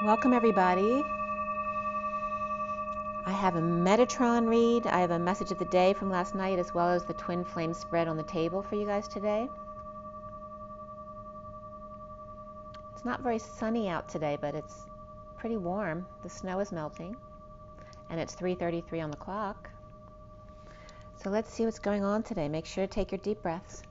Welcome everybody. I have a Metatron read. I have a message of the day from last night as well as the twin flame spread on the table for you guys today. It's not very sunny out today, but it's pretty warm. The snow is melting and it's 3:33 on the clock. So let's see what's going on today. Make sure to take your deep breaths.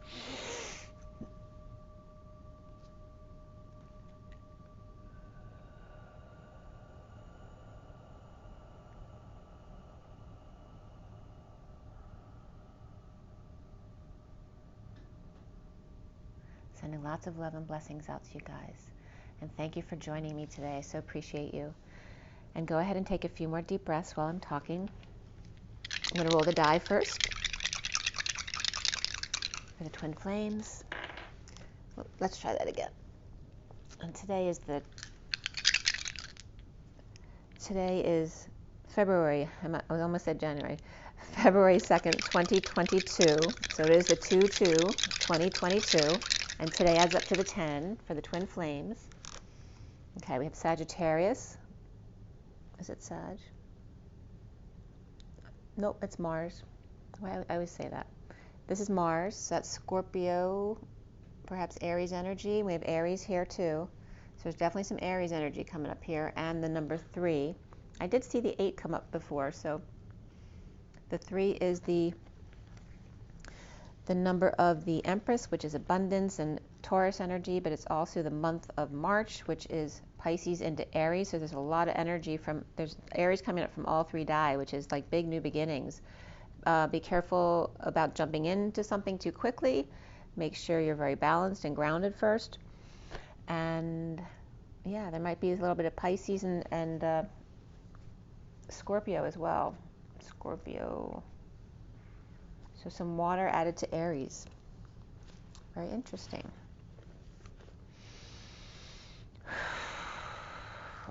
Sending lots of love and blessings out to you guys. And thank you for joining me today. I so appreciate you. And go ahead and take a few more deep breaths while I'm talking. I'm going to roll the die first for the twin flames. Let's try that again. And today is February, I almost said January, February 2nd, 2022. So it is the 2/2/2022. And today adds up to the 10 for the twin flames. Okay, we have Sagittarius. Is it Sag? Nope, it's Mars. I always say that. This is Mars. So that's Scorpio, perhaps Aries energy. We have Aries here too. So there's definitely some Aries energy coming up here. And the number 3. I did see the 8 come up before. So the 3 is the number of the Empress, which is abundance and Taurus energy, but it's also the month of March, which is Pisces into Aries. So there's a lot of energy there's Aries coming up from all 3 die, which is like big new beginnings. Be careful about jumping into something too quickly. Make sure you're very balanced and grounded first. And yeah, there might be a little bit of Pisces and Scorpio as well. Scorpio. So some water added to Aries. Very interesting.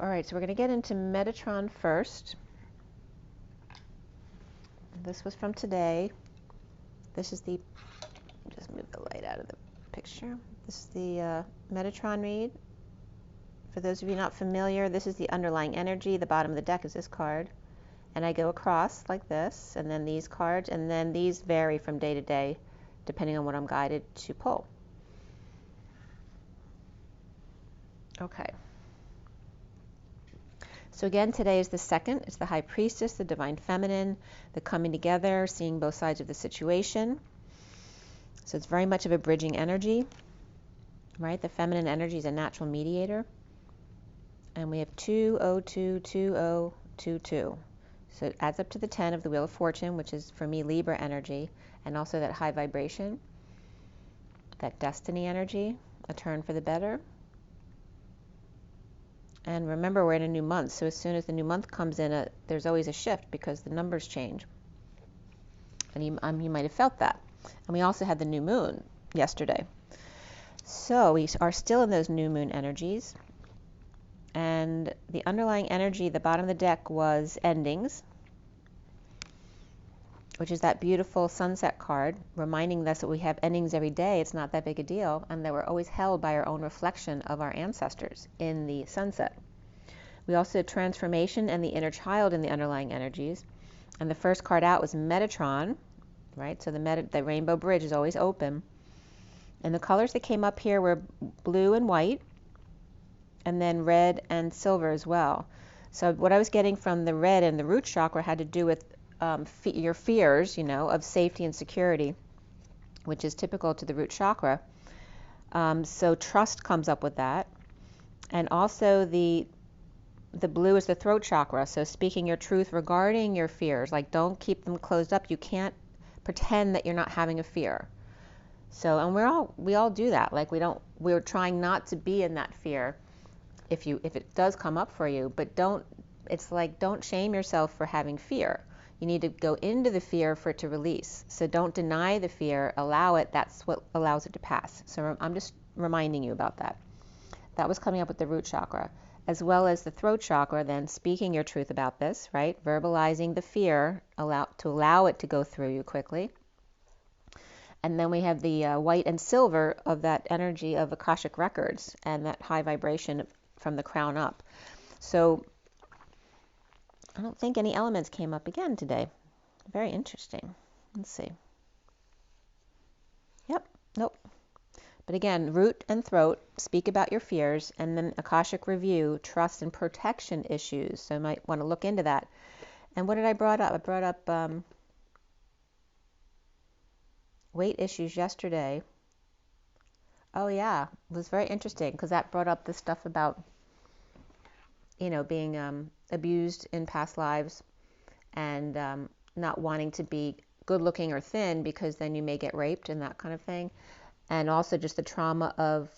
All right, so we're going to get into Metatron first. This was from today. This is just move the light out of the picture. This is the Metatron read. For those of you not familiar, this is the underlying energy. The bottom of the deck is this card. And I go across like this, and then these cards, and then these vary from day to day, depending on what I'm guided to pull. Okay. So again, today is the 2nd. It's the High Priestess, the Divine Feminine, the coming together, seeing both sides of the situation. So it's very much of a bridging energy, right? The feminine energy is a natural mediator. And we have 2/02/2022. So it adds up to the 10 of the Wheel of Fortune, which is, for me, Libra energy, and also that high vibration, that destiny energy, a turn for the better. And remember, we're in a new month, so as soon as the new month comes in, there's always a shift because the numbers change. And you might have felt that. And we also had the new moon yesterday. So we are still in those new moon energies. And the underlying energy, the bottom of the deck, was endings, which is that beautiful sunset card, reminding us that we have endings every day. It's not that big a deal, and that we're always held by our own reflection of our ancestors in the sunset. We also had transformation and the inner child in the underlying energies. And the first card out was Metatron, right? So the rainbow bridge is always open. And the colors that came up here were blue and white, and then red and silver as well. So what I was getting from the red and the root chakra had to do with your fears, of safety and security, which is typical to the root chakra. So trust comes up with that. And also the blue is the throat chakra. So speaking your truth regarding your fears, like don't keep them closed up. You can't pretend that you're not having a fear. So, and we all do that. Like we're trying not to be in that fear. If it does come up for you, but don't shame yourself for having fear. You need to go into the fear for it to release. So don't deny the fear, allow it. That's what allows it to pass. So I'm just reminding you about that. That was coming up with the root chakra, as well as the throat chakra, then speaking your truth about this, right? Verbalizing the fear, allow it to go through you quickly. And then we have the white and silver of that energy of Akashic records and that high vibration from the crown up. So I don't think any elements came up again today. Very interesting. Let's see. Yep, nope. But again, root and throat, speak about your fears, and then Akashic review, trust and protection issues. So you might want to look into that. And what did I brought up? I brought up weight issues yesterday. Oh yeah, it was very interesting because that brought up the stuff about, being abused in past lives and not wanting to be good looking or thin because then you may get raped and that kind of thing. And also just the trauma of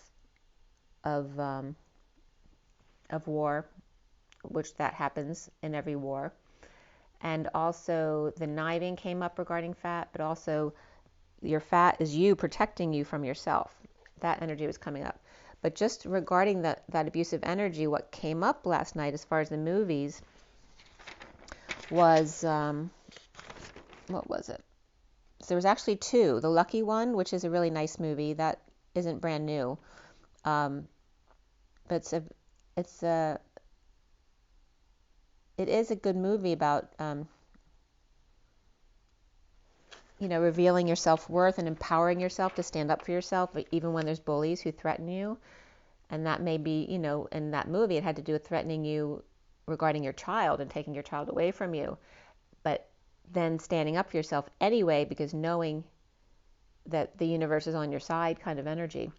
war, which that happens in every war. And also the kniving came up regarding fat, but also your fat is you protecting you from yourself. That energy was coming up. But just regarding that abusive energy, what came up last night as far as the movies was, what was it? So there was actually two. The Lucky One, which is a really nice movie that isn't brand new, but it is a good movie about revealing your self-worth and empowering yourself to stand up for yourself, even when there's bullies who threaten you. And that may be, in that movie, it had to do with threatening you regarding your child and taking your child away from you. But then standing up for yourself anyway, because knowing that the universe is on your side kind of energy.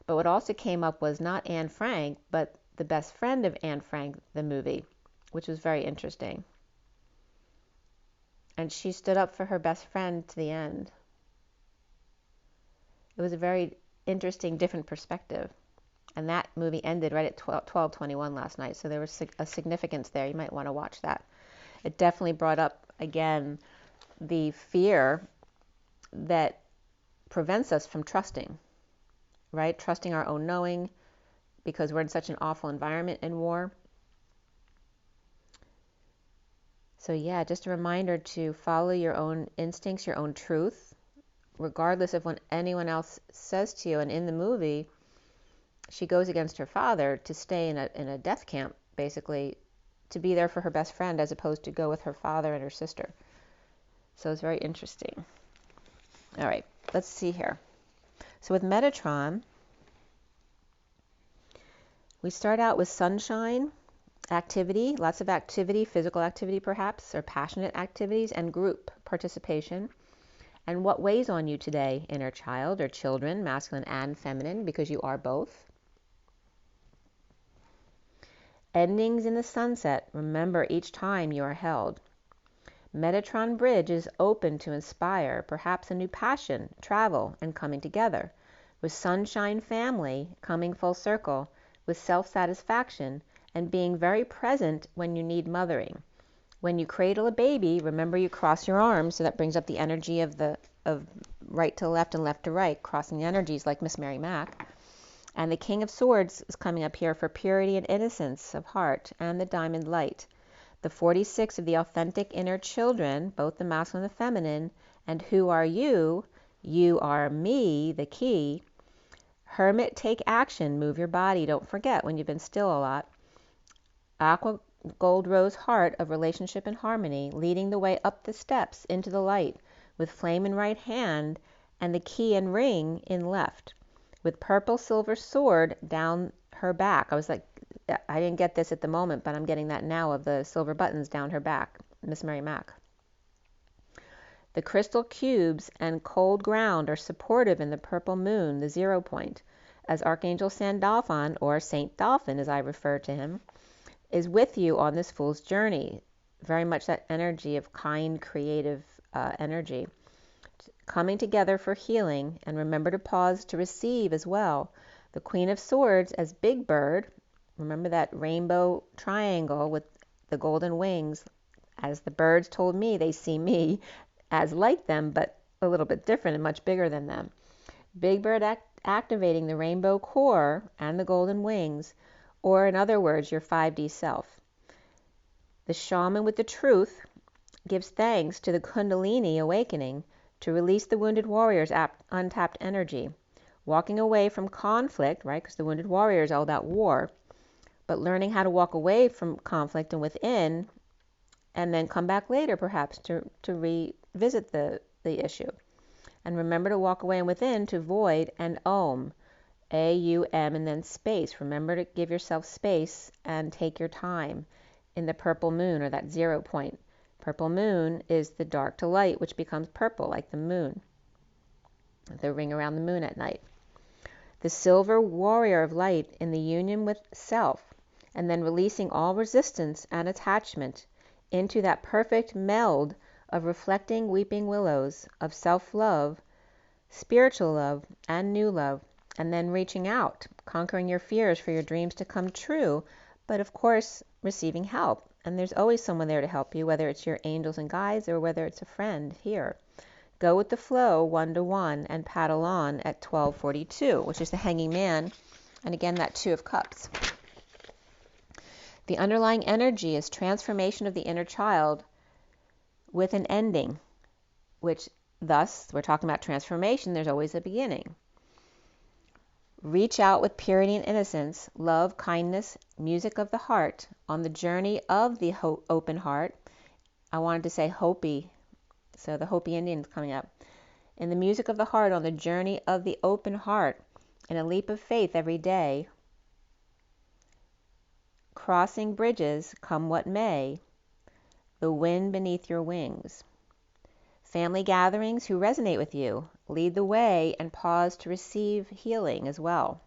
But what also came up was not Anne Frank, but the best friend of Anne Frank, the movie, which was very interesting. And she stood up for her best friend to the end. It was a very interesting, different perspective. And that movie ended right at 12:21 last night, so there was a significance there. You might want to watch that. It definitely brought up, again, the fear that prevents us from trusting, right? Trusting our own knowing, because we're in such an awful environment in war. So yeah, just a reminder to follow your own instincts, your own truth, regardless of what anyone else says to you. And in the movie, she goes against her father to stay in a death camp, basically, to be there for her best friend as opposed to go with her father and her sister. So it's very interesting. All right, let's see here. So with Metatron, we start out with sunshine, activity, lots of activity, physical activity perhaps, or passionate activities, and group participation. And what weighs on you today, inner child or children, masculine and feminine, because you are both. Endings in the sunset, remember each time you are held. Metatron Bridge is open to inspire perhaps a new passion, travel, and coming together. With sunshine family coming full circle, with self-satisfaction, and being very present when you need mothering. When you cradle a baby, remember you cross your arms, so that brings up the energy of right to left and left to right, crossing the energies like Miss Mary Mack. And the King of Swords is coming up here for purity and innocence of heart, and the Diamond Light. The 46 of the authentic inner children, both the masculine and the feminine, and who are you? You are me, the key. Hermit, take action, move your body, don't forget when you've been still a lot. Aqua Gold Rose Heart of relationship and harmony, leading the way up the steps into the light, with flame in right hand, and the key and ring in left. With purple silver sword down her back. I was like, I didn't get this at the moment, but I'm getting that now of the silver buttons down her back. Miss Mary Mack. The crystal cubes and cold ground are supportive in the purple moon, the 0 point, as Archangel Sandalphon, or Saint Dolphin as I refer to him, is with you on this fool's journey. Very much that energy of kind, creative energy. Coming together for healing, and remember to pause to receive as well. The Queen of Swords as Big Bird, remember that rainbow triangle with the golden wings. As the birds told me, they see me as like them, but a little bit different and much bigger than them. Big Bird activating the rainbow core and the golden wings, or in other words, your 5D self. The shaman with the truth gives thanks to the Kundalini awakening to release the wounded warrior's untapped energy, walking away from conflict, right, because the wounded warrior is all about war, but learning how to walk away from conflict and within, and then come back later perhaps to revisit the issue. And remember to walk away and within to void and Om. A-U-M and then space. Remember to give yourself space and take your time in the purple moon, or that 0 point. Purple moon is the dark to light, which becomes purple like the moon, the ring around the moon at night. The silver warrior of light in the union with self, and then releasing all resistance and attachment into that perfect meld of reflecting weeping willows of self-love, spiritual love, and new love, and then reaching out, conquering your fears for your dreams to come true, but of course receiving help. And there's always someone there to help you, whether it's your angels and guides or whether it's a friend here. Go with the flow 1-to-1 and paddle on at 1242, which is the hanging man, and again that 2 of cups. The underlying energy is transformation of the inner child with an ending, which thus, we're talking about transformation, there's always a beginning. Reach out with purity and innocence, love, kindness, music of the heart, on the journey of the open heart. I wanted to say Hopi, so the Hopi Indians coming up. In the music of the heart, on the journey of the open heart, in a leap of faith every day, crossing bridges, come what may, the wind beneath your wings. Family gatherings who resonate with you, lead the way and pause to receive healing as well.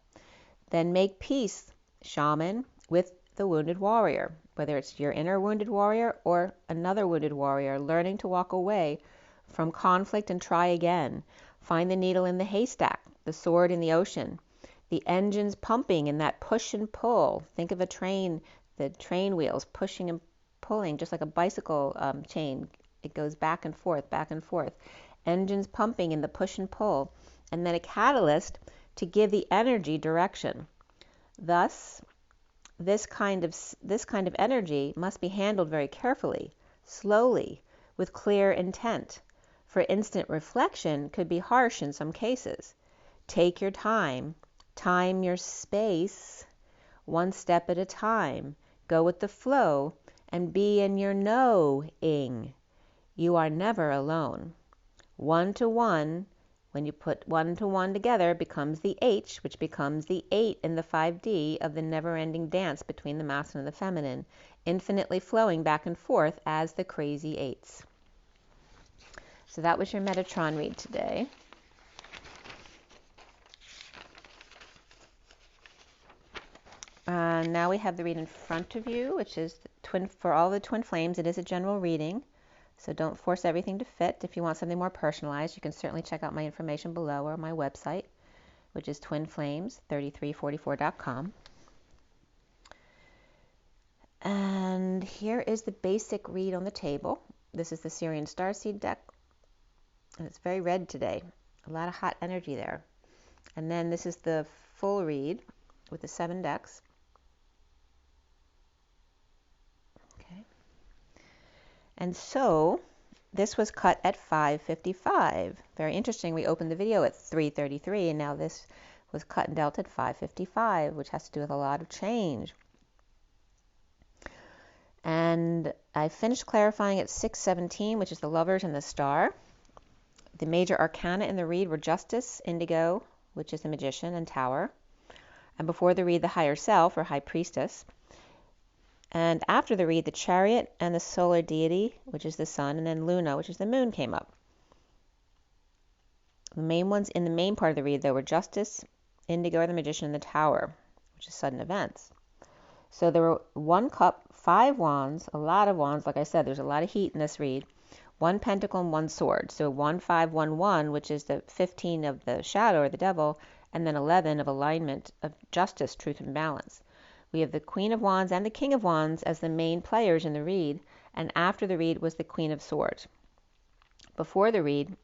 Then make peace, shaman, with the wounded warrior, whether it's your inner wounded warrior or another wounded warrior, learning to walk away from conflict and try again. Find the needle in the haystack, the sword in the ocean, the engines pumping in that push and pull. Think of a train, the train wheels pushing and pulling, just like a bicycle chain. It goes back and forth, back and forth. Engines pumping in the push and pull, and then a catalyst to give the energy direction. Thus, this kind of energy must be handled very carefully, slowly, with clear intent. For instant reflection could be harsh in some cases. Take your time your space, one step at a time. Go with the flow and be in your knowing. You are never alone. 1-to-1, when you put 1-to-1 together, becomes the H, which becomes the 8 in the 5D of the never-ending dance between the masculine and the feminine, infinitely flowing back and forth as the crazy 8s. So that was your Metatron read today. Now we have the read in front of you, which is for all the twin flames. It is a general reading, so don't force everything to fit. If you want something more personalized, you can certainly check out my information below or my website, which is twinflames3344.com. And here is the basic read on the table. This is the SIRIAN Starseed deck, and it's very red today. A lot of hot energy there. And then this is the full read with the 7 decks. Okay. And so this was cut at 5:55. Very interesting. We opened the video at 3:33, and now this was cut and dealt at 5:55, which has to do with a lot of change. And I finished clarifying at 6:17, which is the Lovers and the Star. The major arcana in the read were Justice, Indigo, which is the Magician, and Tower. And before the read, the Higher Self, or High Priestess. And after the read, the Chariot and the Solar Deity, which is the Sun, and then Luna, which is the Moon, came up. The main ones in the main part of the read, though, were Justice, Indigo, or the Magician, and the Tower, which is sudden events. So there were 1 cup, 5 wands, a lot of wands. Like I said, there's a lot of heat in this read. 1 pentacle and 1 sword. So 1, 5, 1, 1, which is the 15 of the shadow or the devil, and then 11 of alignment of justice, truth, and balance. We have the Queen of Wands and the King of Wands as the main players in the read, and after the read was the Queen of Swords. Before the read,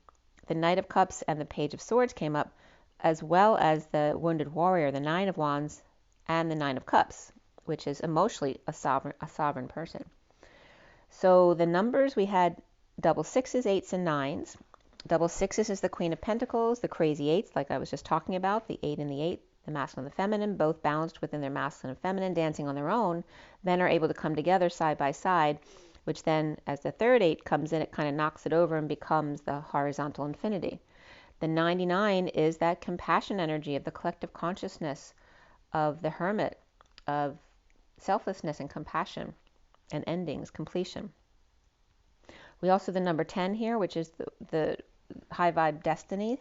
the Knight of Cups and the Page of Swords came up, as well as the Wounded Warrior, the 9 of Wands, and the 9 of Cups, which is emotionally a sovereign person. So the numbers, we had double 6s, 8s, and 9s. Double 6s is the Queen of Pentacles, the crazy 8s, like I was just talking about, the 8 and the 8, the masculine and the feminine, both balanced within their masculine and feminine, dancing on their own, then are able to come together side by side, which then, as the third 8 comes in, it kind of knocks it over and becomes the horizontal infinity. The 99 is that compassion energy of the collective consciousness of the hermit, of selflessness and compassion and endings, completion. We also have the number 10 here, which is the high vibe destiny.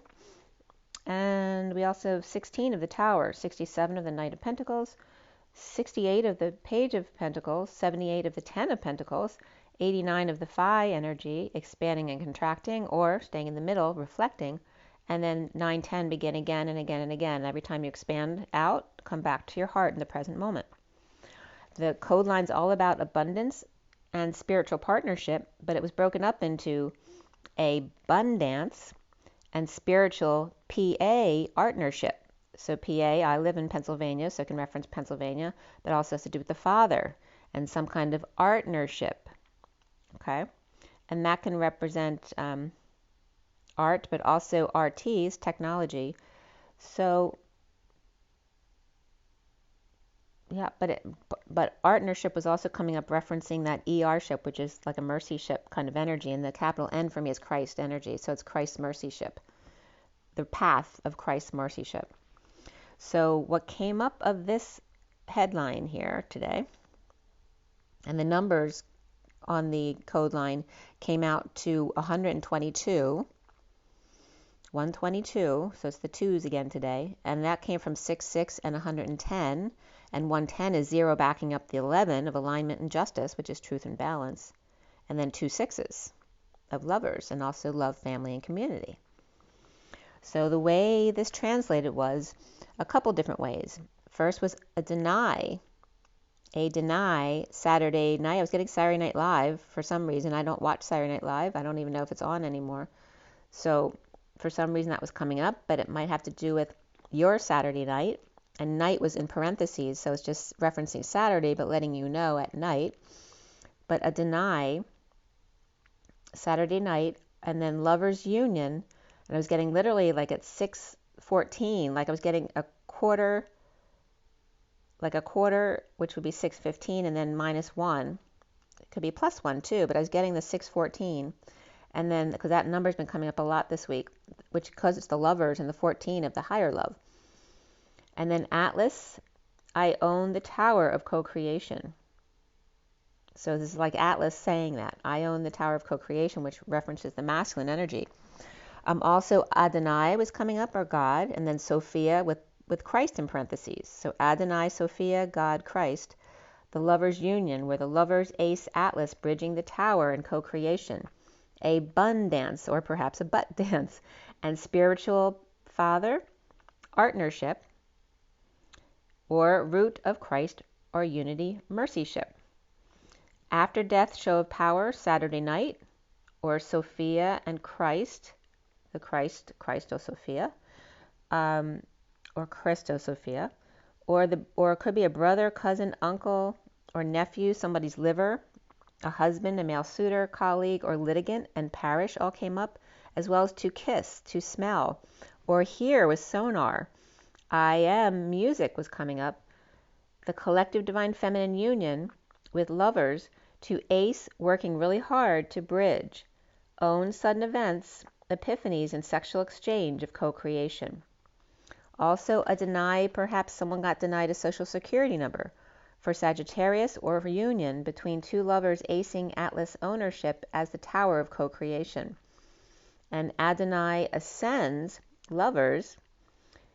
And we also have 16 of the Tower, 67 of the Knight of Pentacles, 68 of the Page of Pentacles, 78 of the 10 of Pentacles, 89 of the Phi energy, expanding and contracting, or staying in the middle, reflecting, and then 9, 10 begin again and again and again. Every time you expand out, come back to your heart in the present moment. The code line's all about abundance and spiritual partnership, but it was broken up into abundance and spiritual PA partnership. So PA, I live in Pennsylvania, so I can reference Pennsylvania, but also has to do with the Father and some kind of partnership. Okay? And that can represent art, but also RTs, technology. So, yeah, but partnership was also coming up referencing that ER ship, which is like a mercy ship kind of energy, and the capital N for me is Christ energy, so it's Christ's mercy ship, the path of Christ's mercy ship. So what came up of this headline here today, and the numbers on the code line came out to 122, 122, so it's the 2s again today, and that came from 66 and 110, and 110 is 0 backing up the 11 of alignment and justice, which is truth and balance, and then 2 6s of lovers, and also love, family, and community. So the way this translated was a couple different ways. First was a deny Saturday night. I was getting Saturday Night Live for some reason. I don't watch Saturday Night Live. I don't even know if it's on anymore. So for some reason that was coming up, but it might have to do with your Saturday night. And night was in parentheses, so it's just referencing Saturday, but letting you know at night. But a deny Saturday night, and then lovers union. And I was getting literally like at 6:14, like I was getting a quarter, which would be 6:15, and then -1. It could be +1 too, but I was getting the 6:14. And then, because that number's been coming up a lot this week, which because it's the lovers and the 14 of the higher love. And then Atlas, I own the tower of co-creation. So this is like Atlas saying that. I own the tower of co-creation, which references the masculine energy. Also, Adonai was coming up, or God, and then Sophia with Christ in parentheses. So Adonai, Sophia, God, Christ. The lovers' union, where the lovers ace Atlas bridging the tower and co-creation. A bun dance, or perhaps a butt dance. And spiritual father, partnership, or root of Christ, or unity, mercy ship. After death, show of power, Saturday night, or Sophia and Christ, the Christo Sophia, or Christo Sophia, or it could be a brother, cousin, uncle, or nephew, somebody's liver, a husband, a male suitor, colleague, or litigant, and parish all came up, as well as to kiss, to smell, or hear with sonar. I am music was coming up. The collective divine feminine union with lovers to ace, working really hard to bridge, own sudden events, epiphanies, and sexual exchange of co-creation. Also a deny, perhaps someone got denied a social security number for Sagittarius, or a union between two lovers acing Atlas ownership as the tower of co-creation. And Adonai ascends lovers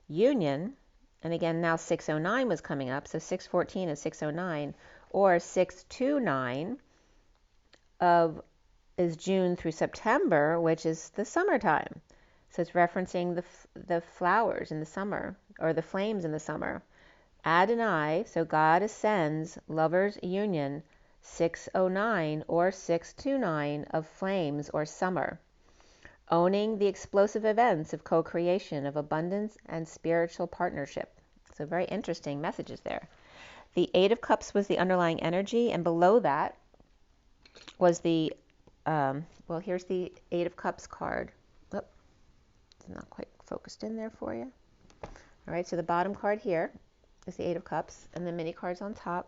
union, and again now 609 was coming up, so 614 is 609, or 629 is June through September, which is the summertime. So it's referencing the flowers in the summer, or the flames in the summer. Adonai, so God ascends, lovers union, 609 or 629 of flames or summer. Owning the explosive events of co-creation, of abundance and spiritual partnership. So very interesting messages there. The 8 of Cups was the underlying energy, and below that was the, well, here's the 8 of Cups card. Oh, it's not quite focused in there for you. All right, so the bottom card here is the Eight of Cups, and the mini cards on top.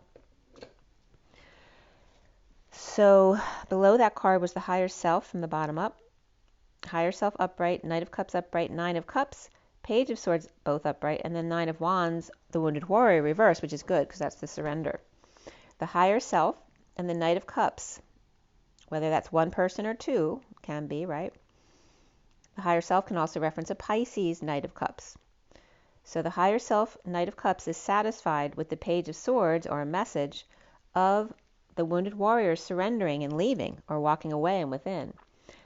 So below that card was the higher self from the bottom up. Higher self upright, Knight of Cups upright, Nine of Cups, Page of Swords both upright, and then Nine of Wands, the Wounded Warrior reversed, which is good because that's the surrender. The higher self and the Knight of Cups, whether that's one person or two, can be, right? The higher self can also reference a Pisces Knight of Cups. So the higher self, Knight of Cups, is satisfied with the Page of Swords, or a message of the Wounded Warrior surrendering and leaving, or walking away and within.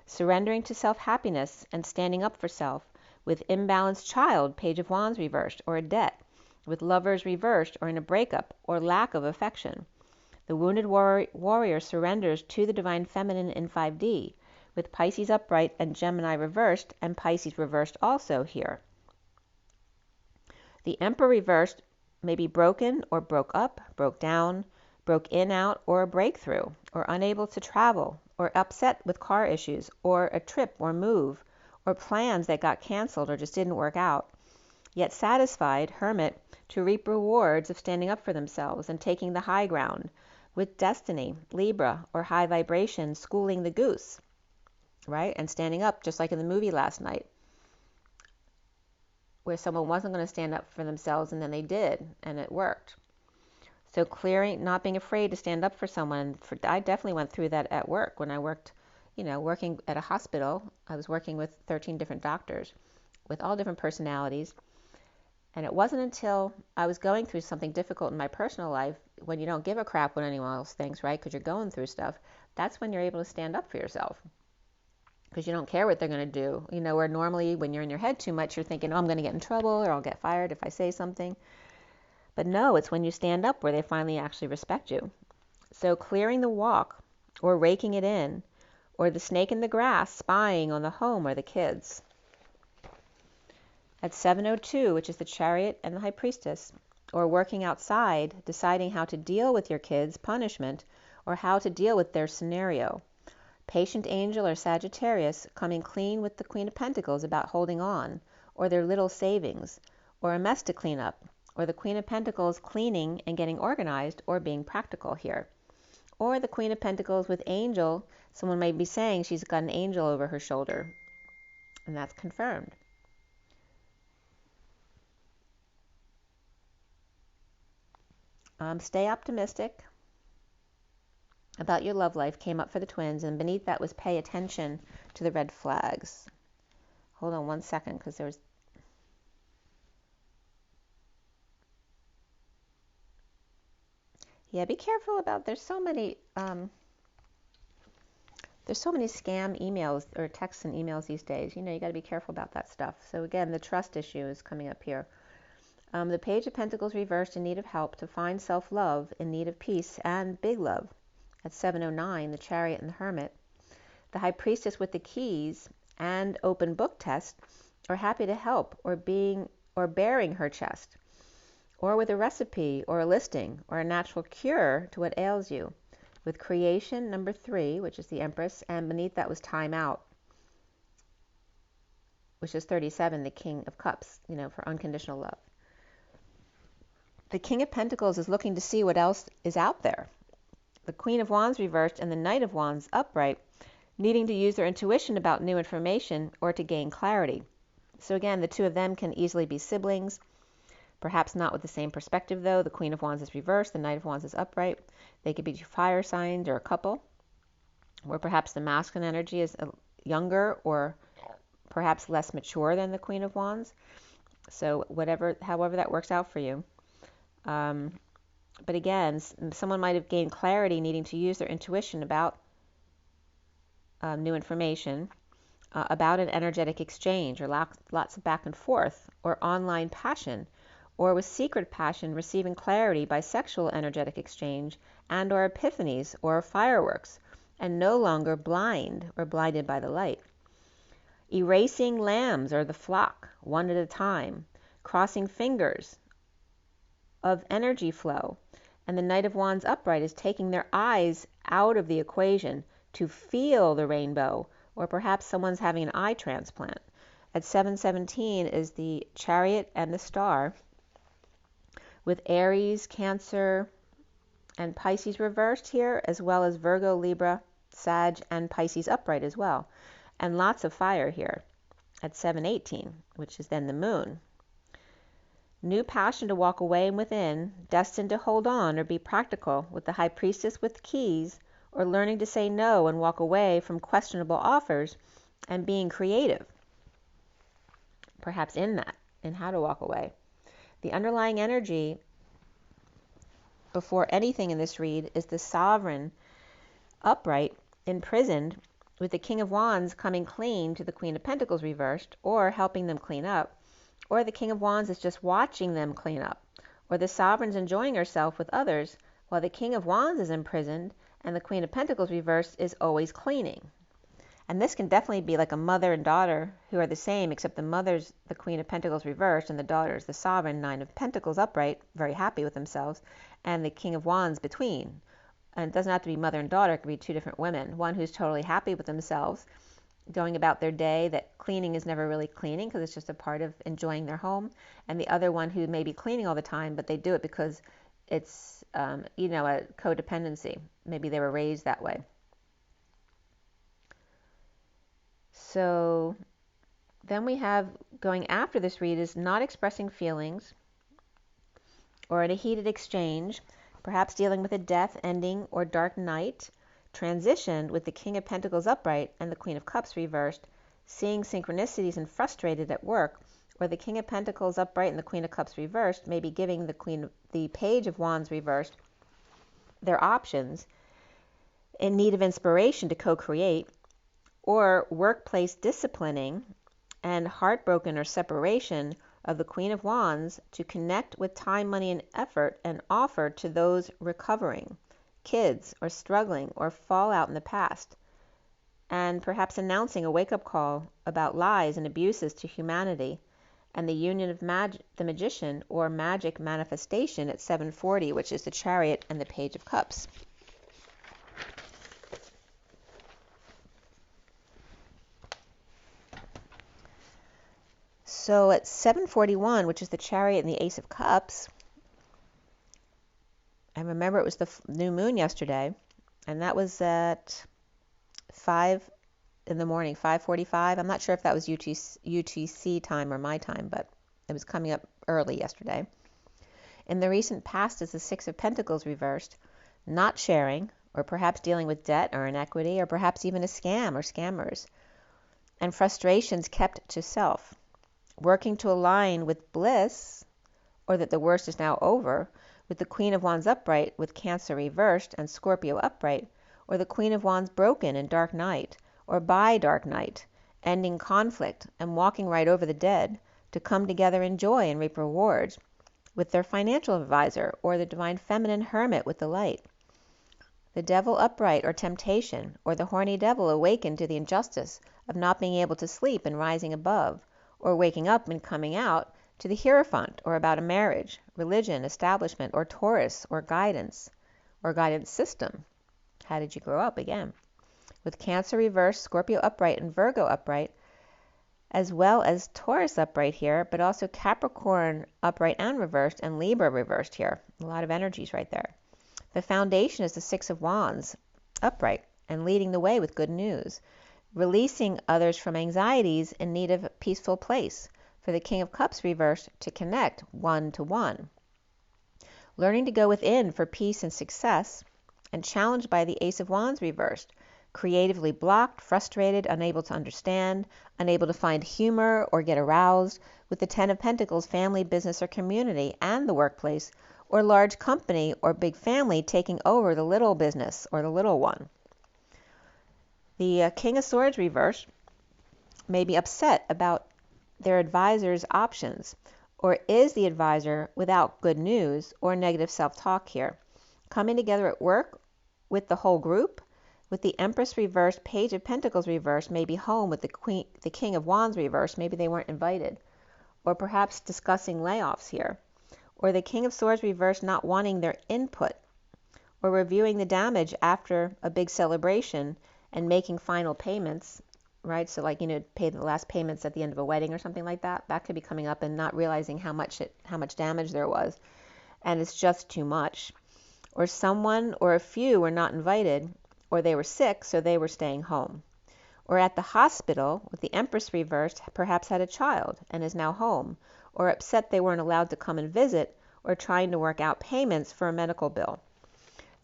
Surrendering to self-happiness and standing up for self, with imbalanced child, Page of Wands reversed, or a debt, with lovers reversed, or in a breakup, or lack of affection. The Wounded Warrior surrenders to the Divine Feminine in 5D, with Pisces upright and Gemini reversed, and Pisces reversed also here. The Emperor reversed may be broken or broke up, broke down, broke in, out, or a breakthrough, or unable to travel, or upset with car issues, or a trip or move, or plans that got canceled or just didn't work out, yet satisfied, Hermit, to reap rewards of standing up for themselves and taking the high ground, with Destiny, Libra, or high vibration, schooling the goose, right? And standing up, just like in the movie last night, where someone wasn't going to stand up for themselves and then they did, and it worked. So clearing, not being afraid to stand up for someone. I definitely went through that at work when I worked, working at a hospital. I was working with 13 different doctors with all different personalities. And it wasn't until I was going through something difficult in my personal life, when you don't give a crap what anyone else thinks, right? Because you're going through stuff. That's when you're able to stand up for yourself. Because you don't care what they're going to do. Where normally when you're in your head too much, you're thinking, oh, I'm going to get in trouble or I'll get fired if I say something. But no, it's when you stand up where they finally actually respect you. So clearing the walk, or raking it in, or the snake in the grass spying on the home or the kids. At 7:02, which is the Chariot and the High Priestess, or working outside, deciding how to deal with your kids' punishment, or how to deal with their scenario. Patient Angel or Sagittarius coming clean with the Queen of Pentacles about holding on, or their little savings, or a mess to clean up, or the Queen of Pentacles cleaning and getting organized, or being practical here. Or the Queen of Pentacles with Angel, someone may be saying she's got an angel over her shoulder, and that's confirmed. Stay optimistic about your love life came up for the twins, and beneath that was pay attention to the red flags. Hold on one second, because there was... Yeah, be careful about, there's so many scam emails or texts and emails these days. You got to be careful about that stuff. So again, the trust issue is coming up here. The Page of Pentacles reversed in need of help to find self-love, in need of peace and big love. At 7:09, the Chariot and the Hermit. The High Priestess with the keys and open book test are happy to help, or bearing her chest, or with a recipe or a listing or a natural cure to what ails you. With Creation, number 3, which is the Empress, and beneath that was Time Out, which is 37, the King of Cups, for unconditional love. The King of Pentacles is looking to see what else is out there. The Queen of Wands reversed and the Knight of Wands upright, needing to use their intuition about new information or to gain clarity. So again, the two of them can easily be siblings, perhaps not with the same perspective though. The Queen of Wands is reversed, the Knight of Wands is upright. They could be fire signs or a couple, or perhaps the masculine energy is younger or perhaps less mature than the Queen of Wands. So however that works out for you. But again, someone might have gained clarity needing to use their intuition about new information, about an energetic exchange, or lots of back and forth, or online passion, or with secret passion receiving clarity by sexual energetic exchange, and or epiphanies, or fireworks, and no longer blind or blinded by the light. Erasing lambs or the flock, one at a time, crossing fingers of energy flow, and the Knight of Wands upright is taking their eyes out of the equation to feel the rainbow, or perhaps someone's having an eye transplant. at 7:17 is the Chariot and the Star, with Aries, Cancer, and Pisces reversed here, as well as Virgo, Libra, Sag, and Pisces upright as well. And lots of fire here at 7:18, which is then the Moon. New passion to walk away and within, destined to hold on or be practical, with the High Priestess with keys, or learning to say no and walk away from questionable offers and being creative, perhaps in how to walk away. The underlying energy before anything in this read is the Sovereign upright, imprisoned, with the King of Wands coming clean to the Queen of Pentacles reversed, or helping them clean up, or the King of Wands is just watching them clean up, or the Sovereign's enjoying herself with others while the King of Wands is imprisoned and the Queen of Pentacles reversed is always cleaning. And this can definitely be like a mother and daughter who are the same, except the mother's the Queen of Pentacles reversed and the daughter's the Sovereign, Nine of Pentacles upright, very happy with themselves, and the King of Wands between. And it doesn't have to be mother and daughter, it could be two different women. One who's totally happy with themselves, going about their day, that cleaning is never really cleaning because it's just a part of enjoying their home, and the other one who may be cleaning all the time, but they do it because it's, a codependency. Maybe they were raised that way. So then we have, going after this read, is not expressing feelings or in a heated exchange, perhaps dealing with a death, ending, or dark night, transitioned with the King of Pentacles upright and the Queen of Cups reversed, seeing synchronicities and frustrated at work, or the King of Pentacles upright and the Queen of Cups reversed, maybe giving the Page of Wands reversed their options, in need of inspiration to co-create, or workplace disciplining and heartbroken or separation of the Queen of Wands to connect with time, money, and effort and offer to those recovering, kids, or struggling, or fallout in the past, and perhaps announcing a wake-up call about lies and abuses to humanity, and the union of the Magician or magic manifestation at 7:40, which is the Chariot and the Page of Cups. So at 7:41, which is the Chariot and the Ace of Cups, and remember it was the new moon yesterday, and that was at 5 in the morning, 5:45. I'm not sure if that was UTC time or my time, but it was coming up early yesterday. In the recent past is the Six of Pentacles reversed, not sharing, or perhaps dealing with debt or inequity, or perhaps even a scam or scammers, and frustrations kept to self. Working to align with bliss, or that the worst is now over, with the Queen of Wands upright with Cancer reversed and Scorpio upright, or the Queen of Wands broken in dark night, or by dark night, ending conflict and walking right over the dead to come together in joy and reap rewards, with their financial advisor, or the Divine Feminine Hermit with the light. The Devil upright or temptation, or the horny devil awakened to the injustice of not being able to sleep and rising above, or waking up and coming out to the Hierophant, or about a marriage, religion, establishment, or Taurus, or guidance system. How did you grow up again? With Cancer reversed, Scorpio upright, and Virgo upright, as well as Taurus upright here, but also Capricorn upright and reversed, and Libra reversed here. A lot of energies right there. The foundation is the Six of Wands upright, and leading the way with good news. Releasing others from anxieties in need of a peaceful place, for the King of Cups reversed to connect one-to-one. Learning to go within for peace and success, and challenged by the Ace of Wands reversed, creatively blocked, frustrated, unable to understand, unable to find humor or get aroused, with the Ten of Pentacles, family, business, or community, and the workplace, or large company or big family taking over the little business or the little one. The King of Swords reversed may be upset about their advisor's options, or is the advisor without good news or negative self-talk here. Coming together at work with the whole group, with the Empress reversed, Page of Pentacles reversed, maybe home with the King of Wands reversed, maybe they weren't invited, or perhaps discussing layoffs here, or the King of Swords reversed not wanting their input, or reviewing the damage after a big celebration and making final payments, right? So like, pay the last payments at the end of a wedding or something like that. That could be coming up and not realizing how much damage there was. And it's just too much. Or someone or a few were not invited, or they were sick, so they were staying home. Or at the hospital, with the Empress reversed, perhaps had a child and is now home, or upset they weren't allowed to come and visit, or trying to work out payments for a medical bill.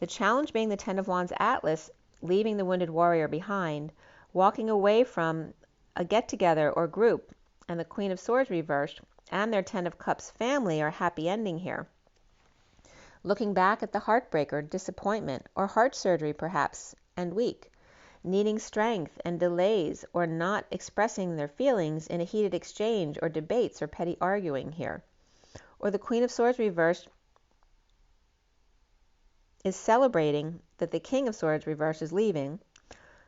The challenge being the Ten of Wands Atlas, leaving the wounded warrior behind, walking away from a get-together or group, and the Queen of Swords reversed, and their Ten of Cups family are happy ending here. Looking back at the heartbreaker, disappointment, or heart surgery perhaps, and weak. Needing strength and delays, or not expressing their feelings in a heated exchange or debates or petty arguing here. Or the Queen of Swords reversed is celebrating that the King of Swords reversed is leaving.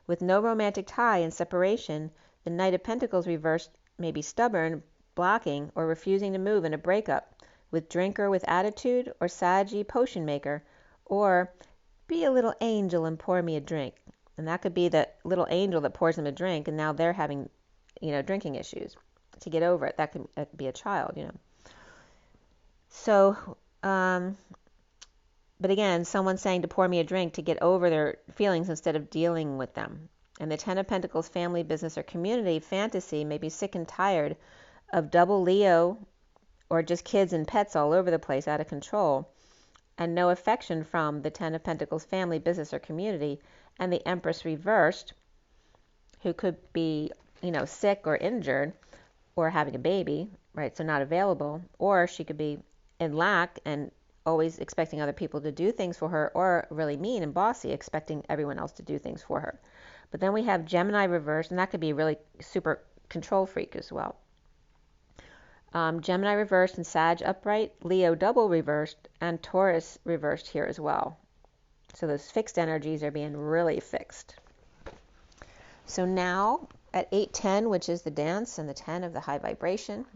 With no romantic tie and separation, the Knight of Pentacles reversed may be stubborn, blocking, or refusing to move in a breakup, with drinker with attitude, or saggy potion maker, or be a little angel and pour me a drink. And that could be the little angel that pours them a drink, and now they're having, drinking issues. To get over it, that could be a child, So, but again, someone saying to pour me a drink to get over their feelings instead of dealing with them. And the Ten of Pentacles family, business, or community fantasy may be sick and tired of double Leo or just kids and pets all over the place out of control, and no affection from the Ten of Pentacles family, business, or community, and the Empress reversed, who could be, sick or injured or having a baby, right, so not available, or she could be in lack and always expecting other people to do things for her, or really mean and bossy, expecting everyone else to do things for her. But then we have Gemini reversed, and that could be really super control freak as well. Gemini reversed and Sag upright, Leo double reversed, and Taurus reversed here as well. So those fixed energies are being really fixed. So now at 8:10, which is the dance and the 10 of the high vibration,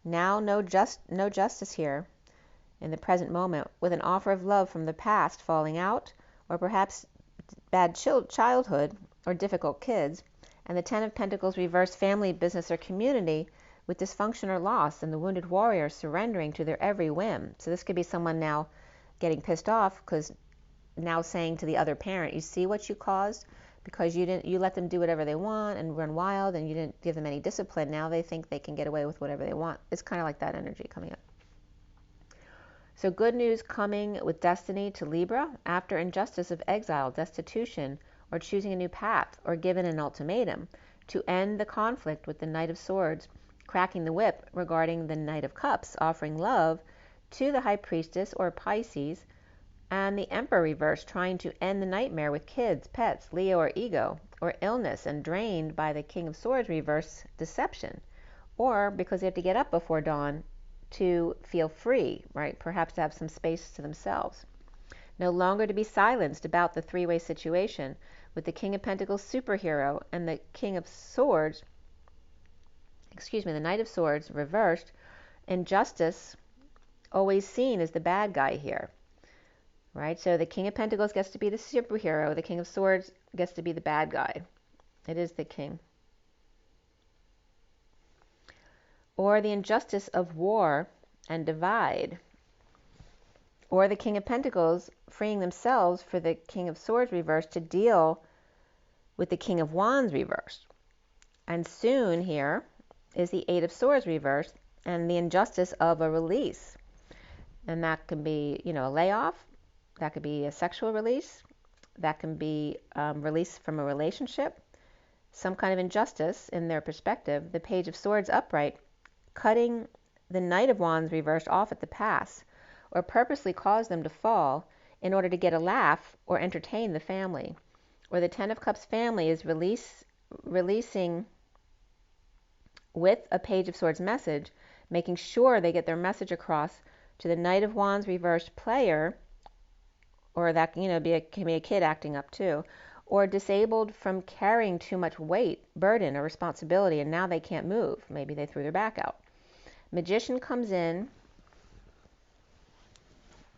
now no justice here in the present moment, with an offer of love from the past falling out, or perhaps bad childhood or difficult kids, and the 10 of Pentacles reversed family, business, or community with dysfunction or loss, and the wounded warrior surrendering to their every whim. So this could be someone now getting pissed off because now saying to the other parent, you see what you caused because you let them do whatever they want and run wild, and you didn't give them any discipline. Now they think they can get away with whatever they want. It's kind of like that energy coming up. So good news coming with destiny to Libra after injustice of exile, destitution, or choosing a new path, or given an ultimatum to end the conflict with the Knight of Swords cracking the whip regarding the Knight of Cups offering love to the High Priestess or Pisces, and the Emperor reversed trying to end the nightmare with kids, pets, Leo, or ego, or illness, and drained by the King of Swords reverse deception, or because they have to get up before dawn to feel free, right? Perhaps to have some space to themselves. No longer to be silenced about the three-way situation with the King of Pentacles superhero and the King of Swords, the Knight of Swords reversed, injustice always seen as the bad guy here, right? So the King of Pentacles gets to be the superhero, the King of Swords gets to be the bad guy. It is the king. Or the injustice of war and divide, or the King of Pentacles freeing themselves for the King of Swords reversed to deal with the King of Wands reversed. And soon here is the Eight of Swords reversed and the injustice of a release. And that can be, a layoff, that could be a sexual release, that can be release from a relationship, some kind of injustice in their perspective. The Page of Swords upright, cutting the Knight of Wands reversed off at the pass, or purposely cause them to fall in order to get a laugh or entertain the family. Or the Ten of Cups family is releasing with a Page of Swords message, making sure they get their message across to the Knight of Wands reversed player, or that can be a kid acting up too, or disabled from carrying too much weight, burden, or responsibility, and now they can't move. Maybe they threw their back out. Magician comes in,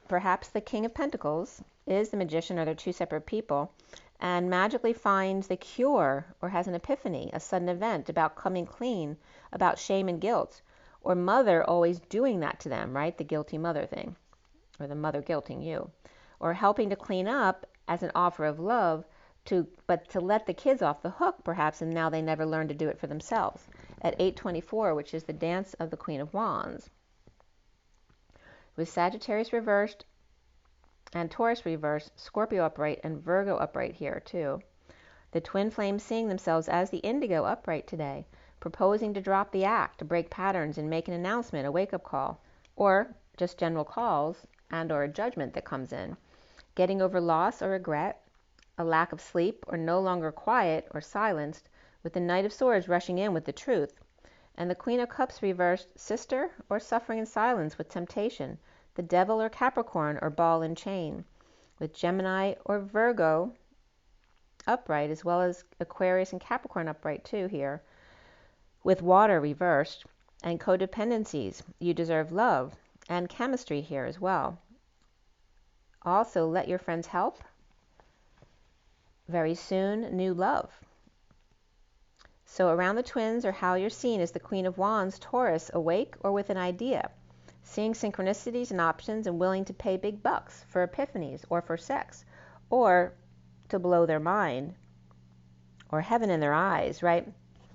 perhaps the King of Pentacles, is the magician, or they're two separate people, and magically finds the cure or has an epiphany, a sudden event about coming clean, about shame and guilt, or mother always doing that to them, right? The guilty mother thing, or the mother guilting you, or helping to clean up as an offer of love, but to let the kids off the hook perhaps, and now they never learn to do it for themselves. At 824, which is the dance of the Queen of Wands, with Sagittarius reversed and Taurus reversed, Scorpio upright, and Virgo upright here too. The twin flames seeing themselves as the indigo upright today, proposing to drop the act, to break patterns and make an announcement, a wake-up call, or just general calls and or a judgment that comes in, getting over loss or regret, a lack of sleep, or no longer quiet or silenced, with the Knight of Swords rushing in with the truth, and the Queen of Cups reversed, sister, or suffering in silence with temptation, the Devil or Capricorn or ball and chain, with Gemini or Virgo upright, as well as Aquarius and Capricorn upright too here, with water reversed, and codependencies, you deserve love, and chemistry here as well. Also, let your friends help. Very soon, new love. So around the twins, or how you're seen, is the Queen of Wands, Taurus, awake or with an idea, seeing synchronicities and options and willing to pay big bucks for epiphanies or for sex, or to blow their mind, or heaven in their eyes, right?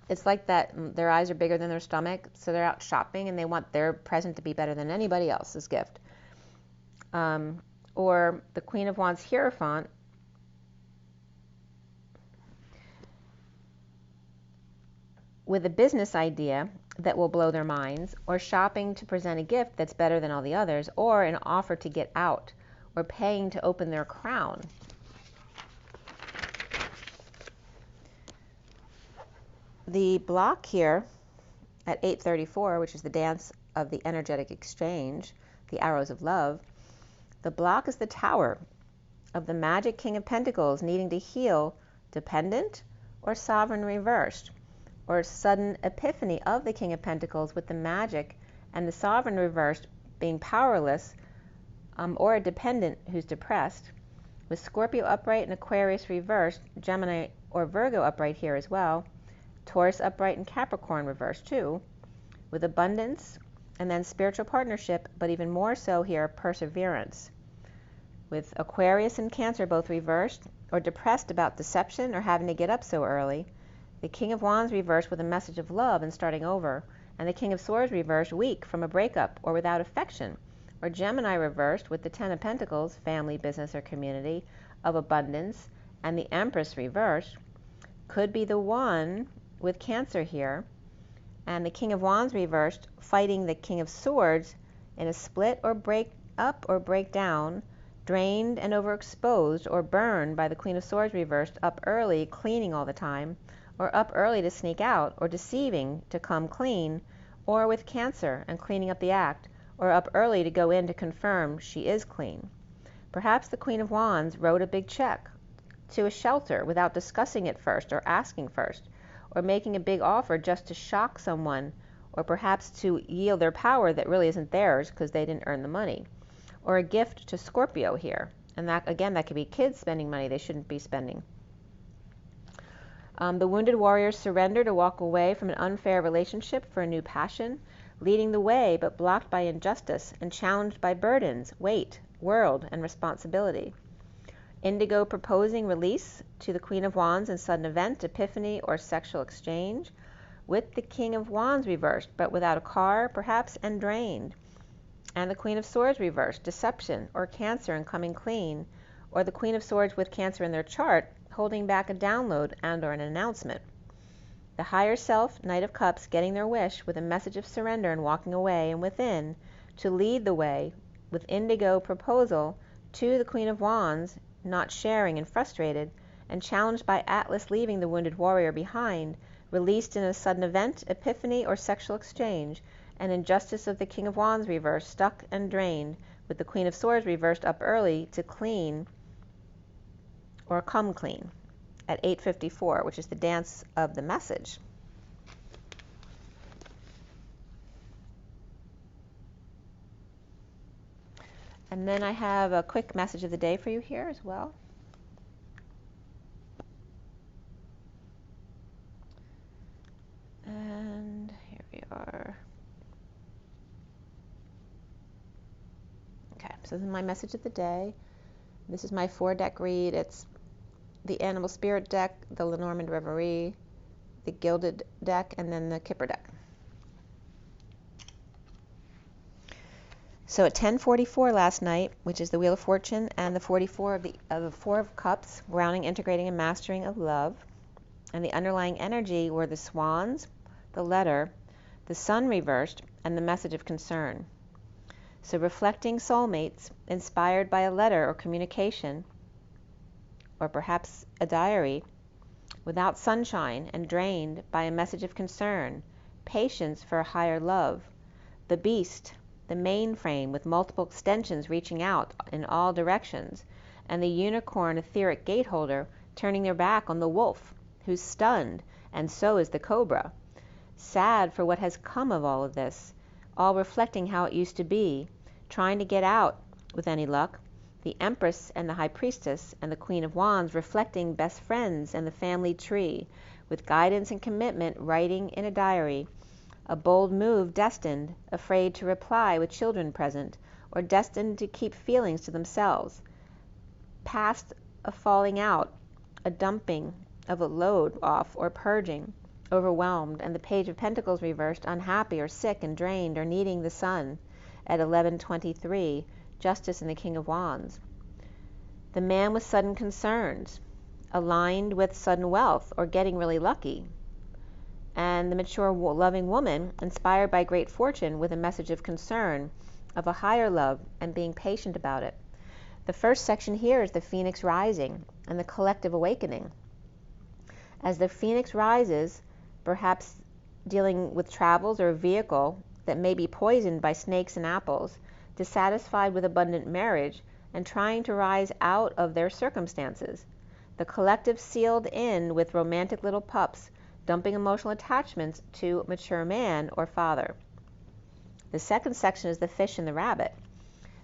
It's like that their eyes are bigger than their stomach, so they're out shopping and they want their present to be better than anybody else's gift. Or the Queen of Wands, Hierophant, with a business idea that will blow their minds, or shopping to present a gift that's better than all the others, or an offer to get out, or paying to open their crown. The block here at 834, which is the dance of the energetic exchange, the arrows of love, the block is the Tower of the Magic King of Pentacles needing to heal dependent or sovereign reversed, or sudden epiphany of the King of Pentacles with the magic and the sovereign reversed being powerless, or a dependent who's depressed, with Scorpio upright and Aquarius reversed, Gemini or Virgo upright here as well, Taurus upright and Capricorn reversed too, with abundance and then spiritual partnership, but even more so here, perseverance, with Aquarius and Cancer both reversed or depressed about deception or having to get up so early, the King of Wands reversed with a message of love and starting over, and the King of Swords reversed weak from a breakup or without affection, or Gemini reversed with the Ten of Pentacles, family, business, or community, of abundance, and the Empress reversed could be the one with Cancer here, and the King of Wands reversed fighting the King of Swords in a split or break up or break down, drained and overexposed or burned by the Queen of Swords reversed, up early, cleaning all the time, or up early to sneak out, or deceiving to come clean, or with Cancer and cleaning up the act, or up early to go in to confirm she is clean. Perhaps the Queen of Wands wrote a big check to a shelter without discussing it first or asking first, or making a big offer just to shock someone, or perhaps to yield their power that really isn't theirs because they didn't earn the money, or a gift to Scorpio here. And that, again, that could be kids spending money they shouldn't be spending. The wounded warriors surrender to walk away from an unfair relationship for a new passion, leading the way but blocked by injustice and challenged by burdens, weight, world, and responsibility. Indigo proposing release to the Queen of Wands in sudden event, epiphany, or sexual exchange, with the King of Wands reversed but without a car perhaps and drained, and the Queen of Swords reversed, deception or Cancer and coming clean, or the Queen of Swords with Cancer in their chart holding back a download and or an announcement. The higher self, Knight of Cups, getting their wish with a message of surrender and walking away and within to lead the way, with Indigo proposal to the Queen of Wands, not sharing and frustrated, and challenged by Atlas leaving the wounded warrior behind, released in a sudden event, epiphany, or sexual exchange, and injustice of the King of Wands reversed, stuck and drained, with the Queen of Swords reversed up early to clean or come clean at 854, which is the dance of the message. And then I have a quick message of the day for you here as well. And here we are. Okay, so this is my message of the day. This is my 4-deck read. It's the Animal Spirit deck, the LENORMAND Reverie, the Gilded deck, and then the KIPPER deck. So at 10:44 last night, which is the Wheel of Fortune and the 44 of the Four of Cups, grounding, integrating, and mastering of love, and the underlying energy were the swans, the letter, the sun reversed, and the message of concern. So reflecting soulmates, inspired by a letter or communication, or perhaps a diary, without sunshine and drained by a message of concern, patience for a higher love, the beast, the mainframe with multiple extensions reaching out in all directions, and the unicorn etheric gateholder turning their back on the wolf, who's stunned, and so is the cobra. Sad for what has come of all of this, all reflecting how it used to be, trying to get out with any luck, the Empress and the High Priestess and the Queen of Wands reflecting best friends and the family tree, with guidance and commitment writing in a diary, a bold move destined, afraid to reply with children present, or destined to keep feelings to themselves, past a falling out, a dumping of a load off or purging, overwhelmed, and the Page of Pentacles reversed, unhappy or sick and drained or needing the sun at 11:23, Justice and the King of Wands. The man with sudden concerns, aligned with sudden wealth or getting really lucky, and the mature loving woman inspired by great fortune with a message of concern, of a higher love and being patient about it. The first section here is the Phoenix rising and the collective awakening. As the Phoenix rises, perhaps dealing with travels or a vehicle that may be poisoned by snakes and apples, dissatisfied with abundant marriage, and trying to rise out of their circumstances. The collective sealed in with romantic little pups, dumping emotional attachments to mature man or father. The second section is the fish and the rabbit.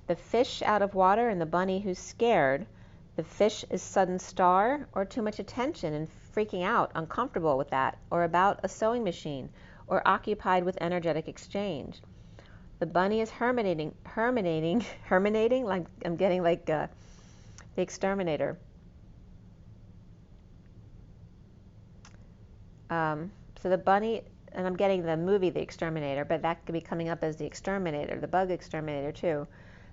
The fish out of water and the bunny who's scared. The fish is sudden star or too much attention and freaking out, uncomfortable with that, or about a sewing machine, or occupied with energetic exchange. The bunny is herminating, like I'm getting like the exterminator. So the bunny, and I'm getting the movie The Exterminator, but that could be coming up as the exterminator, the bug exterminator too.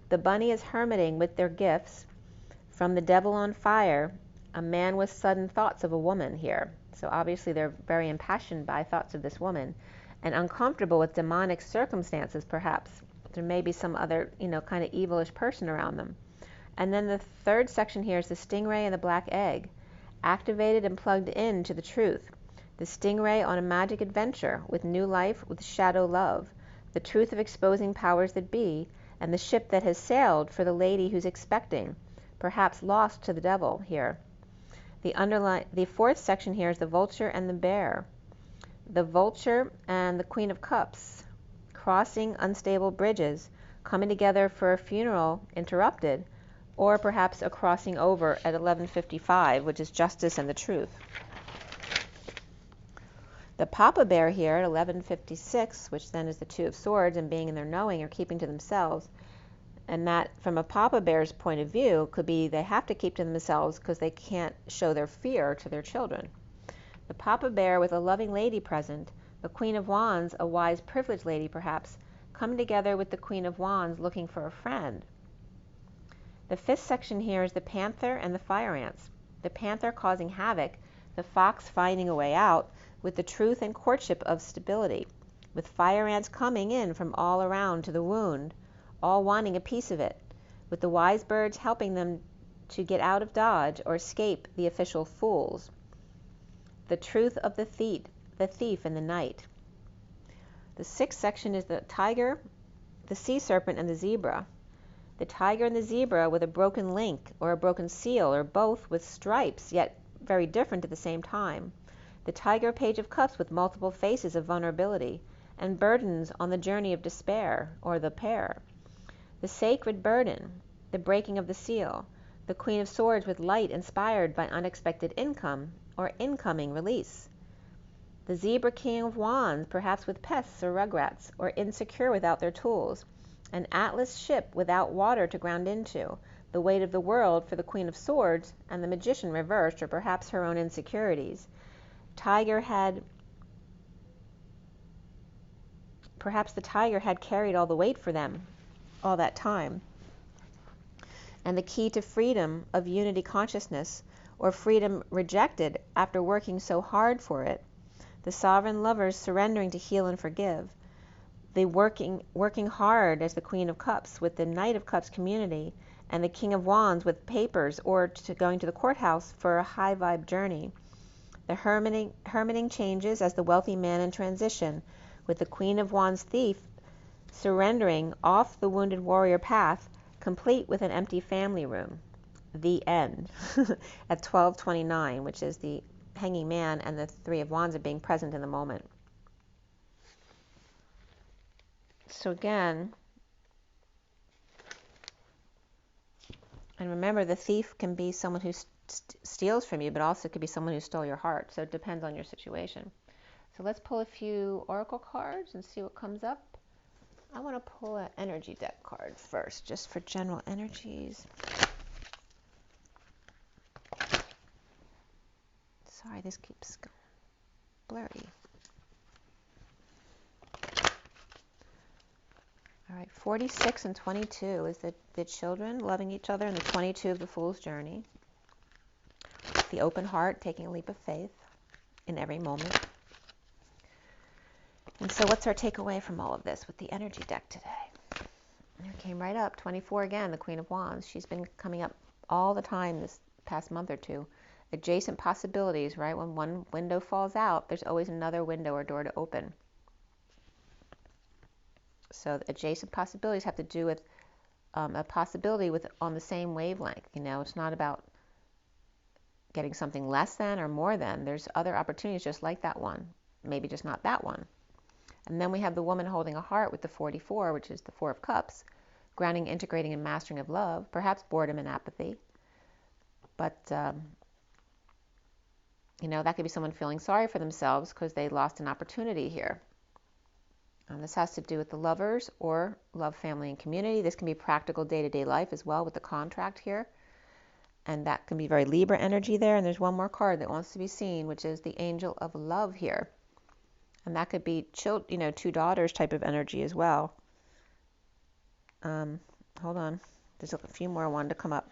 The bunny is hermiting with their gifts from the devil on fire, a man with sudden thoughts of a woman here. So obviously they're very impassioned by thoughts of this woman, and uncomfortable with demonic circumstances perhaps. There may be some other, kind of evilish person around them. And then the third section here is the stingray and the black egg, activated and plugged in to the truth. The stingray on a magic adventure with new life, with shadow love, the truth of exposing powers that be, and the ship that has sailed for the lady who's expecting, perhaps lost to the devil here. The fourth section here is the vulture and the bear. The vulture and the Queen of Cups, crossing unstable bridges, coming together for a funeral interrupted, or perhaps a crossing over at 11:55, which is justice and the truth. The Papa Bear here at 11:56, which then is the Two of Swords and being in their knowing or keeping to themselves, and that from a Papa Bear's point of view could be they have to keep to themselves because they can't show their fear to their children. The Papa Bear with a loving lady present, the Queen of Wands, a wise privileged lady perhaps, coming together with the Queen of Wands looking for a friend. The fifth section here is the Panther and the Fire Ants. The Panther causing havoc, the Fox finding a way out, with the truth and courtship of stability, with fire ants coming in from all around to the wound, all wanting a piece of it, with the wise birds helping them to get out of dodge or escape the official fools. The truth of the thief in the night. The sixth section is the tiger, the sea serpent, and the zebra. The tiger and the zebra with a broken link or a broken seal, or both with stripes, yet very different at the same time. The tiger Page of Cups with multiple faces of vulnerability and burdens on the journey of despair, or the pair. The sacred burden, the breaking of the seal, the Queen of Swords with light inspired by unexpected income or incoming release. The zebra King of Wands, perhaps with pests or rugrats, or insecure without their tools. An Atlas ship without water to ground into. The weight of the world for the Queen of Swords, and the Magician reversed, or perhaps her own insecurities. Perhaps the tiger had carried all the weight for them all that time. And the key to freedom of unity consciousness, or freedom rejected after working so hard for it. The sovereign lovers surrendering to heal and forgive. The working hard as the Queen of Cups with the Knight of Cups community, and the King of Wands with papers or going to the courthouse for a high vibe journey. The hermiting changes as the wealthy man in transition, with the Queen of Wands thief surrendering off the wounded warrior path, complete with an empty family room. The end. At 12:29, which is the Hanging Man and the Three of Wands are being present in the moment. So again, and remember, the thief can be someone who steals from you, but also could be someone who stole your heart. So it depends on your situation. So let's pull a few oracle cards and see what comes up. I want to pull an energy deck card first, just for general energies. Sorry, this keeps going blurry. All right, 46 and 22 is the children loving each other, and the 22 of the Fool's Journey. The open heart, taking a leap of faith in every moment. And so what's our takeaway from all of this with the energy deck today? It came right up, 24 again, the Queen of Wands. She's been coming up all the time this past month or two. Adjacent possibilities, right? When one window falls out, there's always another window or door to open. So the adjacent possibilities have to do with a possibility on the same wavelength. You know, it's not about getting something less than or more than. There's other opportunities just like that one, maybe just not that one. And then we have the woman holding a heart with the 44, which is the Four of Cups, grounding, integrating, and mastering of love, perhaps boredom and apathy. But, you know, that could be someone feeling sorry for themselves because they lost an opportunity here. This has to do with the lovers or love, family, and community. This can be practical day-to-day life as well with the contract here. And that can be very Libra energy there. And there's one more card that wants to be seen, which is the Angel of Love here. And that could be, you know, two daughters type of energy as well. Hold on. There's a few more I wanted to come up.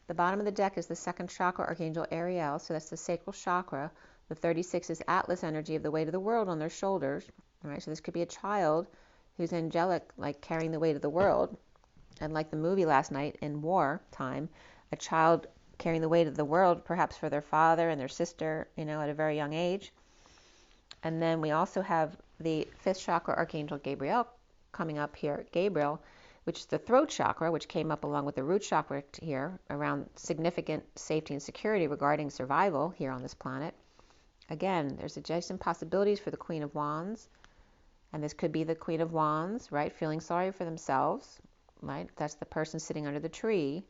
The bottom of the deck is the second chakra, Archangel Ariel. So that's the Sacral Chakra. The 36 is Atlas energy of the weight of the world on their shoulders. All right, so this could be a child who's angelic, like carrying the weight of the world. And like the movie last night in war time, a child carrying the weight of the world, perhaps for their father and their sister, you know, at a very young age. And then we also have the fifth chakra, Archangel Gabriel, coming up here, Gabriel, which is the throat chakra, which came up along with the root chakra here, around significant safety and security regarding survival here on this planet. Again, there's adjacent possibilities for the Queen of Wands. And this could be the Queen of Wands, right, feeling sorry for themselves, right? That's the person sitting under the tree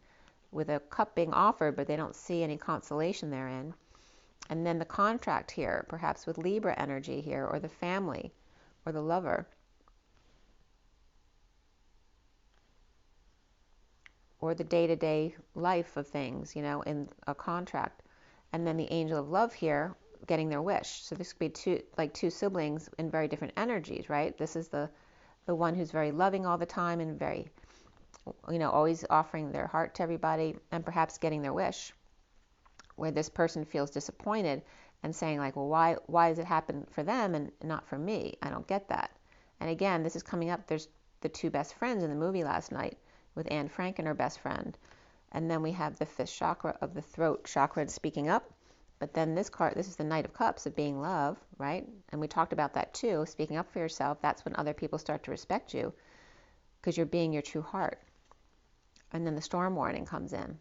with a cup being offered, but they don't see any consolation therein. And then the contract here, perhaps with Libra energy here, or the family, or the lover. Or the day-to-day life of things, you know, in a contract. And then the Angel of Love here, getting their wish. So this could be two siblings in very different energies, right? This is the one who's very loving all the time and very, you know, always offering their heart to everybody and perhaps getting their wish, where this person feels disappointed and saying like, well, why does it happen for them and not for me? I don't get that. And again, this is coming up. There's the two best friends in the movie last night with Anne Frank and her best friend. And then we have the fifth chakra of the throat chakra speaking up. But then this card, this is the Knight of Cups of being love, right? And we talked about that too, speaking up for yourself. That's when other people start to respect you because you're being your true heart. And then the storm warning comes in.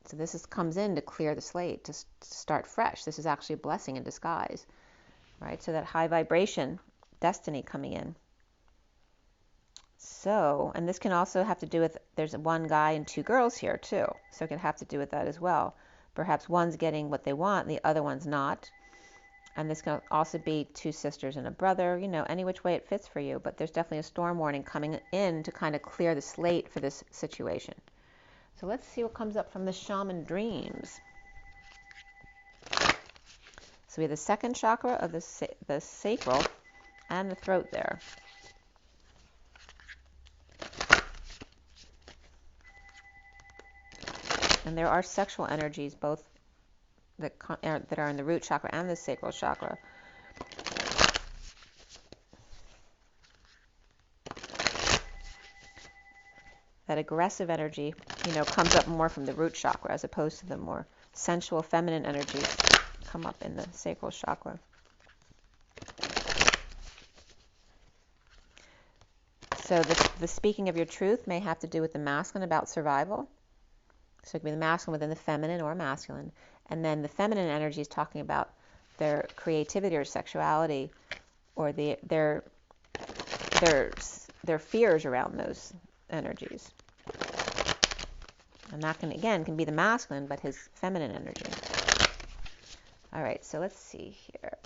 So this comes in to clear the slate, to start fresh. This is actually a blessing in disguise, right? So that high vibration, destiny coming in. So, and this can also have to do with, there's one guy and two girls here too. So it can have to do with that as well. Perhaps one's getting what they want, and the other one's not. And this can also be two sisters and a brother, you know, any which way it fits for you. But there's definitely a storm warning coming in to kind of clear the slate for this situation. So let's see what comes up from the shaman dreams. So we have the second chakra of the sacral and the throat there. And there are sexual energies, both that are in the root chakra and the sacral chakra. That aggressive energy, you know, comes up more from the root chakra as opposed to the more sensual feminine energies come up in the sacral chakra. So the speaking of your truth may have to do with the masculine, about survival. So it could be the masculine within the feminine or masculine. And then the feminine energy is talking about their creativity or sexuality, or their fears around those energies. And that can, again, can be the masculine, but his feminine energy. All right, so let's see here.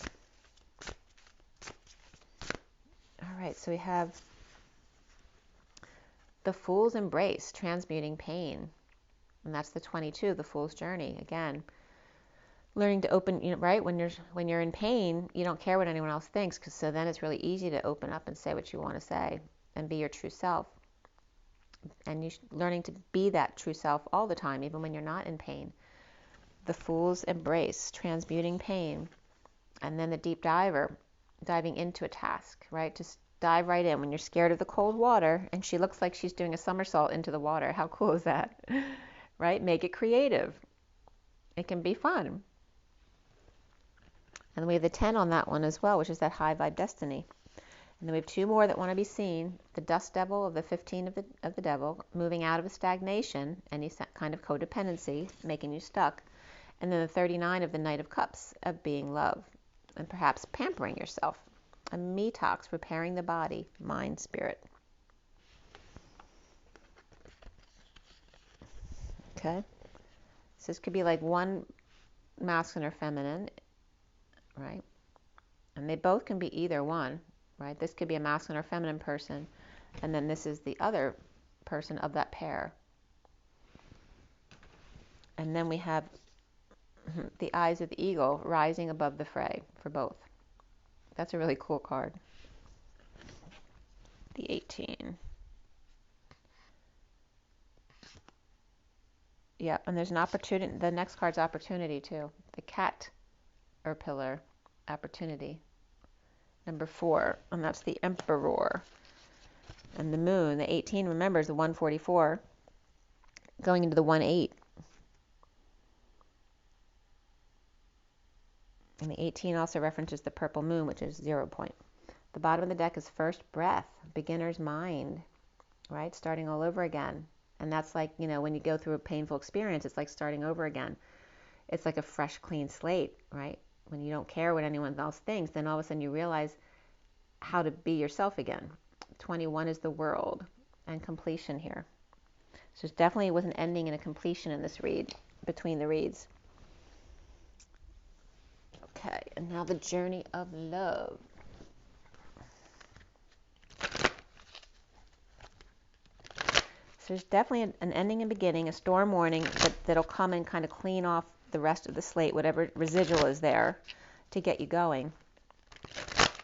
All right, so we have the Fool's Embrace, transmuting pain. And that's the 22, the Fool's Journey. Again, learning to open, you know, right? When you're in pain, you don't care what anyone else thinks, because so then it's really easy to open up and say what you want to say and be your true self. And you learning to be that true self all the time, even when you're not in pain. The Fool's Embrace, transmuting pain. And then the deep diver, diving into a task, right? Just dive right in when you're scared of the cold water and she looks like she's doing a somersault into the water. How cool is that? Right? Make it creative. It can be fun. And we have the 10 on that one as well, which is that high vibe destiny. And then we have two more that want to be seen. The Dust Devil of the 15 of the devil, moving out of a stagnation, any kind of codependency, making you stuck. And then the 39 of the Knight of Cups, of being love, and perhaps pampering yourself. A detox, repairing the body, mind, spirit. Okay? So this could be like one masculine or feminine, right? And they both can be either one, right? This could be a masculine or feminine person, and then this is the other person of that pair. And then we have the Eyes of the Eagle, rising above the fray, for both. That's a really cool card. The 18. Yeah, and there's an opportunity. The next card's opportunity too. The Cat or Pillar, opportunity. Number 4, and that's the Emperor. And the Moon, the 18, remember, is the 144, going into the 18. And the 18 also references the purple moon, which is 0 point. The bottom of the deck is First Breath, beginner's mind, right? Starting all over again. And that's like, you know, when you go through a painful experience, it's like starting over again. It's like a fresh, clean slate, right? When you don't care what anyone else thinks, then all of a sudden you realize how to be yourself again. 21 is the World, and completion here. So there's definitely was an ending and a completion in this read, between the reads. Okay, and now the Journey of Love. So there's definitely an ending and beginning, a storm warning that'll come and kind of clean off the rest of the slate, whatever residual is there, to get you going.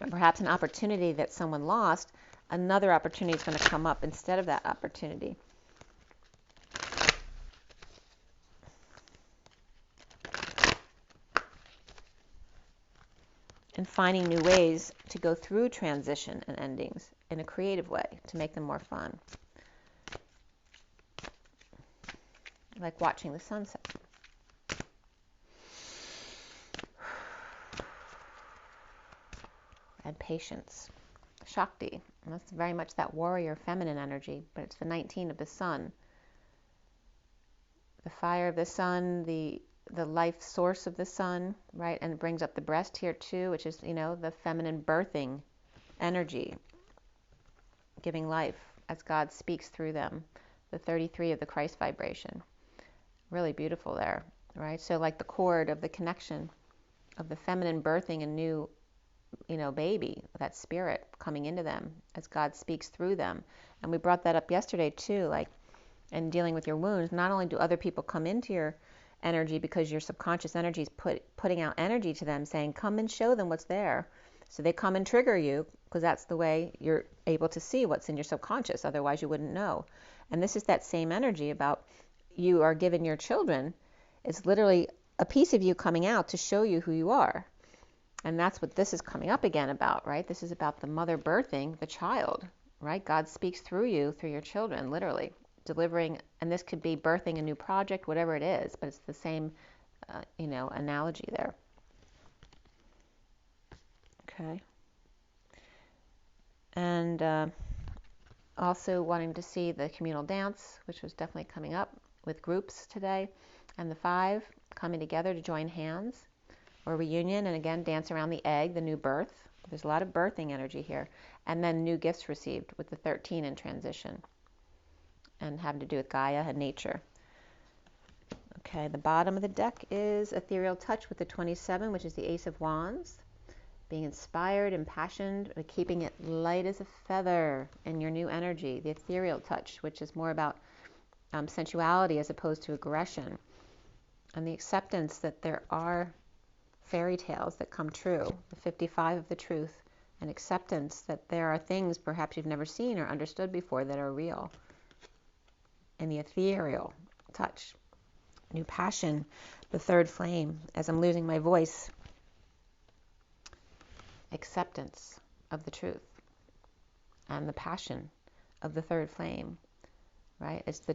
And perhaps an opportunity that someone lost, another opportunity is going to come up instead of that opportunity. And finding new ways to go through transition and endings in a creative way to make them more fun. Like watching the sunset. And patience. Shakti. And that's very much that warrior feminine energy, but it's the 19 of the sun. The fire of the sun, the life source of the sun, right? And it brings up the breast here too, which is, you know, the feminine birthing energy, giving life, as God speaks through them. The 33 of the Christ vibration. Really beautiful there, right? So like the cord of the connection of the feminine birthing a new, baby, that spirit coming into them as God speaks through them. And we brought that up yesterday too, like in dealing with your wounds. Not only do other people come into your energy because your subconscious energy is putting out energy to them, saying, come and show them what's there. So they come and trigger you because that's the way you're able to see what's in your subconscious. Otherwise, you wouldn't know. And this is that same energy about you are giving your children. It's literally a piece of you coming out to show you who you are. And that's what this is coming up again about, right? This is about the mother birthing the child, right? God speaks through you, through your children, literally delivering. And this could be birthing a new project, whatever it is, but it's the same, analogy there. Okay. And also wanting to see the communal dance, which was definitely coming up with groups today, and the 5 coming together to join hands or reunion, and again dance around the egg, the new birth. There's a lot of birthing energy here. And then new gifts received with the 13 in transition and having to do with Gaia and nature. Okay, the bottom of the deck is ethereal touch with the 27, which is the Ace of Wands. Being inspired, impassioned, but keeping it light as a feather in your new energy. The ethereal touch, which is more about sensuality as opposed to aggression. And the acceptance that there are fairy tales that come true. The 55 of the truth. And acceptance that there are things perhaps you've never seen or understood before that are real. And the ethereal touch. New passion. The 3rd flame. As I'm losing my voice. Acceptance of the truth and the passion of the 3rd flame, right? It's the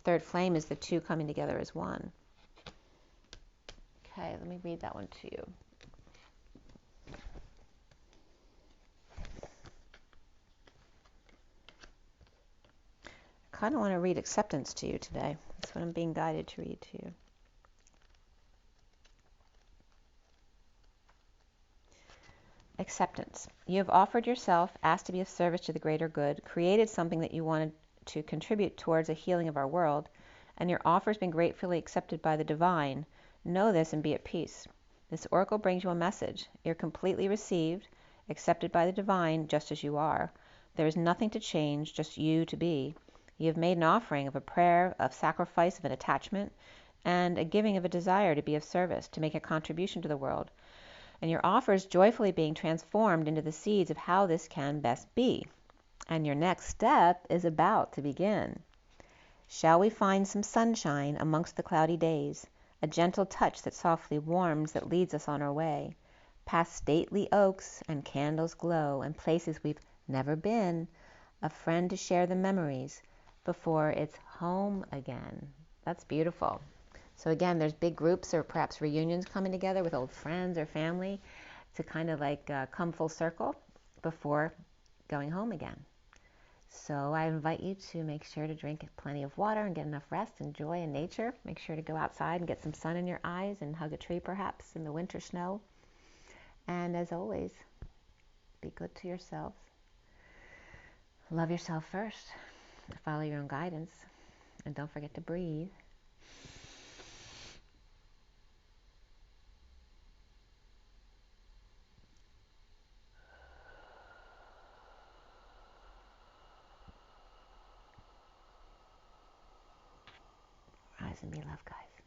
3rd flame is the 2 coming together as 1. Okay, let me read that one to you. I kind of want to read acceptance to you today. That's what I'm being guided to read to you. Acceptance. You have offered yourself, asked to be of service to the greater good, created something that you wanted to contribute towards a healing of our world, and your offer has been gratefully accepted by the divine. Know this and be at peace. This oracle brings you a message. You're completely received, accepted by the divine just as you are. There is nothing to change, just you to be. You have made an offering of a prayer, of sacrifice, of an attachment, and a giving of a desire to be of service, to make a contribution to the world. And your offer is joyfully being transformed into the seeds of how this can best be. And your next step is about to begin. Shall we find some sunshine amongst the cloudy days, a gentle touch that softly warms, that leads us on our way, past stately oaks and candles glow, and places we've never been, a friend to share the memories before it's home again. That's beautiful. So again, there's big groups or perhaps reunions coming together with old friends or family to kind of like come full circle before going home again. So I invite you to make sure to drink plenty of water and get enough rest and joy in nature. Make sure to go outside and get some sun in your eyes and hug a tree perhaps in the winter snow. And as always, be good to yourself. Love yourself first. Follow your own guidance. And don't forget to breathe. Rise and be love, guys.